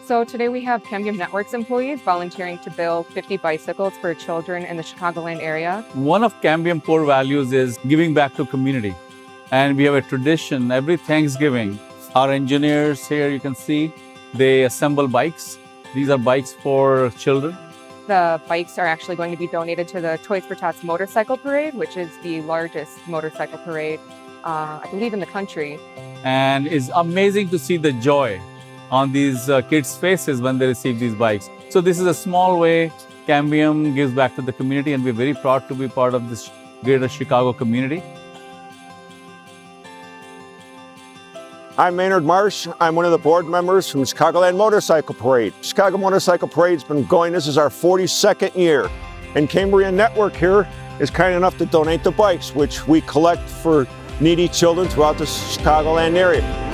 So today we have Cambium Networks employees volunteering to build 50 bicycles for children in the Chicagoland area. One of Cambium core values is giving back to community. And we have a tradition every Thanksgiving. Our engineers here, you can see, they assemble bikes. These are bikes for children. The bikes are actually going to be donated to the Toys for Tots Motorcycle Parade, which is the largest motorcycle parade, I believe, in the country. And it's amazing to see the joy on these kids' faces when they receive these bikes. So this is a small way Cambium gives back to the community, and we're very proud to be part of this greater Chicago community. I'm Maynard Marsh. I'm one of the board members from Chicagoland Motorcycle Parade. Chicago Motorcycle Parade's been going, this is our 42nd year. And Cambium Network here is kind enough to donate the bikes, which we collect for needy children throughout the Chicagoland area.